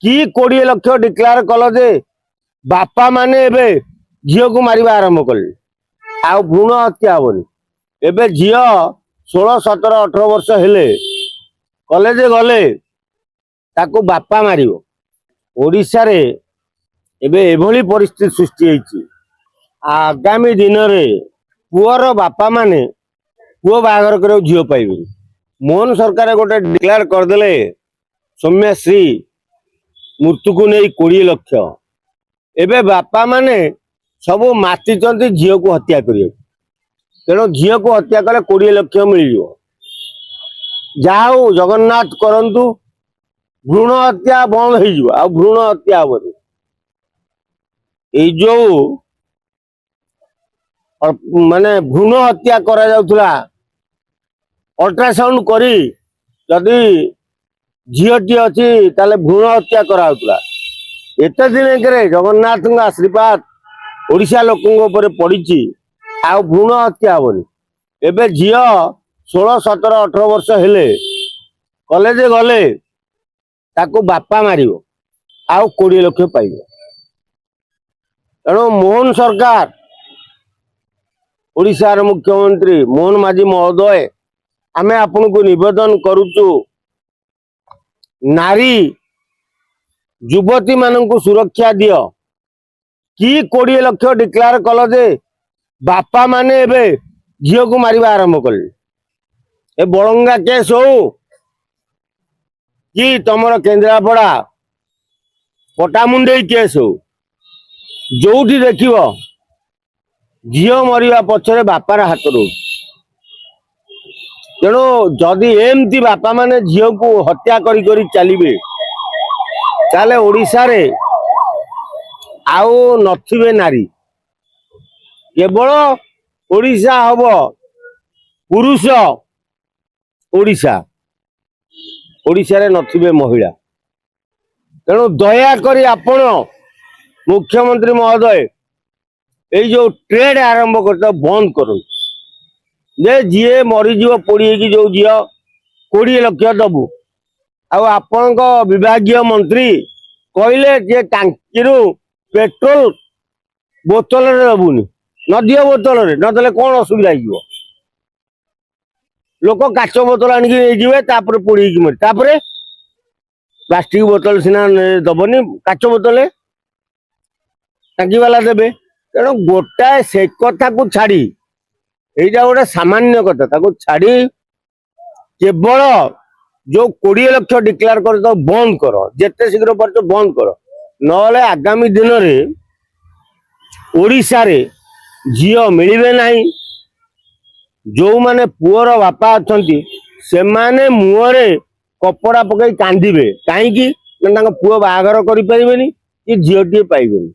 कि 20 लाख डिक्लेयर कल जे बापा माने एबे झील को मारिबा आरंभ कले आ भ्रूण हत्या हेनी एबे झील 16 17 18 वर्ष हेले कॉलेज गले ताको बापा मारिबो ओडिशा रे एबे एभली परिस्थिति सृष्टि होईची आगामी दिन रे पुअर बापा माने पुओ बाहागर करे झील पाइबे मोहन सरकार गोटे डिक्लेयर करदेले सौम्यश्री मृत्यु को नहीं 20 लाख एबे बापा माने सब मातिचंती झील को हत्या करिए तेणु झील को हत्या कले 20 लाख मिल जाओ जगन्नाथ करंतु भ्रूण हत्या बंद हो आ भ्रूण हत्या हम जो माने भ्रूण हत्या करा जाउथला अल्ट्रासाउंड करी जदि झीलटी अच्छी ताले भ्रूण हत्या करा एत दिन के जगन्नाथ आशीर्वाद ओडिशा लोकों पड़ी आ भ्रूण हत्या हेनी एबे झील 16 17 18 वर्ष हेले कॉलेज गले ताको बापा मारिबो आ 20 लाख पाइबो तेणु मोहन सरकार ओडिशार मुख्यमंत्री मोहन माझी महोदय आमे आपन को निवेदन करूचु नारी युवती मान को सुरक्षा दियो कि 20 लाख डिक्लेयर कल जे बापा माने एबे झील को मारिबा आरंभ कले ए बड़ंगा केस हो कि तमर केन्द्रापड़ा पटामुंडे केस हो जोठी देखिबो झील मरिबा पछरे बापार हाथ रहुଛି तेणु जदि एमती बापा माने झील को हत्या करी करी चलिए ताले ओडिशा रे आउ नथिबे नारी केवल ओडिशा हब पुरुष ओडिशा ओडिशा रे नथिबे महिला तेणु दया करी आपण मुख्यमंत्री महोदय এই जो ट्रेड आरंभ करता बंद करूँ जे जीए मरीज पोड़ी जो झील 20 लाख दबु आपण विभागीय मंत्री कहले जे टांकी पेट्रोल बोतल दबुनि न दियो बोतल नदेले कौन असुविधा हो लोक काच बोतल आनिके पोड़ी मर प्लास्टिक बोतल सीना दबनी काच बोतल टांकी वाला देबे तेणु गोटाए से कथा को छाड़ी यहीटा गोटे सामान्य कथा ताको छाड़ी केवल जो 20 लाख डिक्लेयर कर तो बंद कर जिते शीघ्र पर बंद कर नले आगामी दिन में ओडिशा रे झील मिलिबे नहीं जो माने पुअर बापा अच्छी से माने मुहरे कपड़ा पकई कांदिबे कहीं पुओ बाहागर करें कि झीलटे पाइबे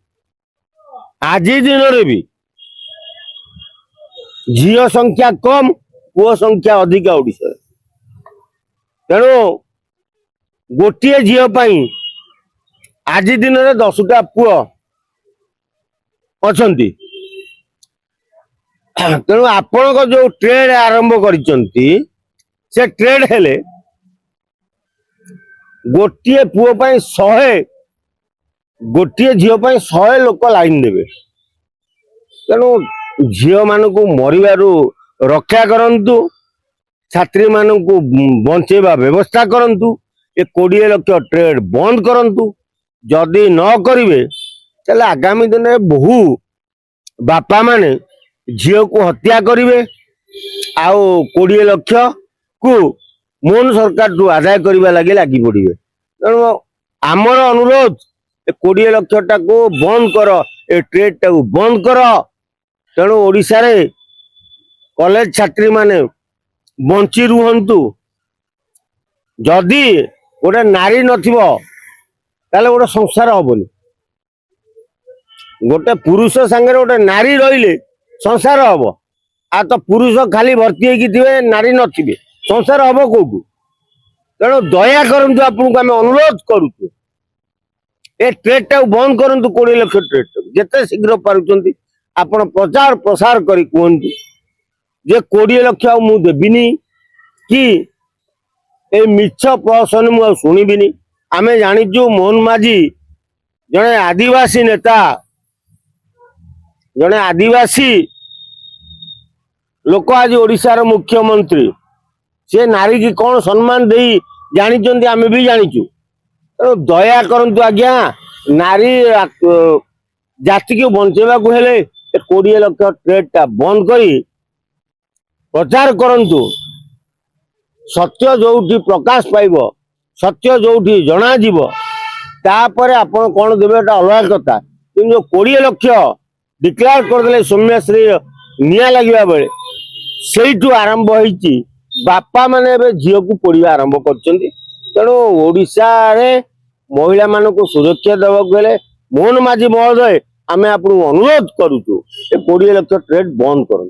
आज दिन रे भी झील संख्या कम पुओ संख्या अधिक ओडिशा तेणु गोटे झील पाई आज दिन में 10टा पुओ अच्छी तेणु आपण जो ट्रेड आरंभ करिसंती से ट्रेड हेले गोटे पुओ पाई 100 गोटे झील पाई 100 लोक लाइन देवे तेणु झील मान को मरबारू रक्षा करंतु छात्री मान को बंचेबा व्यवस्था करंतु ए 20 लाख ट्रेड बंद करंतु जदि न करिवे ताले आगामी दिन में बहु बापा माने झील को हत्या करिवे आउ 20 लाख को मोहन सरकार टू आदाय करबा लागि लागि पड़िबे तेणु आमर अनुरोध 20 लाख टा को बंद कर ए ट्रेड टा को बंद कर तेणु ओडिशा रे कॉलेज छात्री माने बंची रुहंतु जदि गोटे नारी नथिबो ताले गोटे संसार हबनी गोटे पुरुष संगे गोटे नारी रहिले संसार हब आ तो पुरुष खाली भर्ती होगी थे नारी नथिबे संसार हब कोठू तेणु दया करंतु आपन को आम अनुरोध करूँ ए ट्रेड टा बंद करंतु 20 लाख ट्रेड जिते शीघ्र पारुचंती आपण प्रचार प्रसार करी कहतु जे 20 लाख मुझे देविनी कि ए मिछ प्रहसन मु शुणिबिनी आमे जानिचु मोहन माझी जड़े आदिवासी नेता जड़े आदिवासी लोक आज ओडिशार मुख्यमंत्री से नारी की कौन सम्मान दे जानी आमे भी जानिचु तेणु दया करंतु आज्ञा नारी जाति को बंचेवा को हेले 20 लाख ट्रेड टा बंद करी प्रचार करंतु सत्य जोठी प्रकाश पाइब सत्य जोठी जना जीव तापर आपण कौन देवे अलग कथा कि जो 20 लाख डिक्लेयर करदे सौम्यश्री निया लगे बेले से आरंभ होती बापा माने झील को पढ़ा आरंभ कर तेणु ओडिशा रे महिला मान को सुरक्षा देवाक गले मोहन माझी महोदय आमे आपको अनुरोध करूँ 20 लाख ट्रेड बंद करूँ।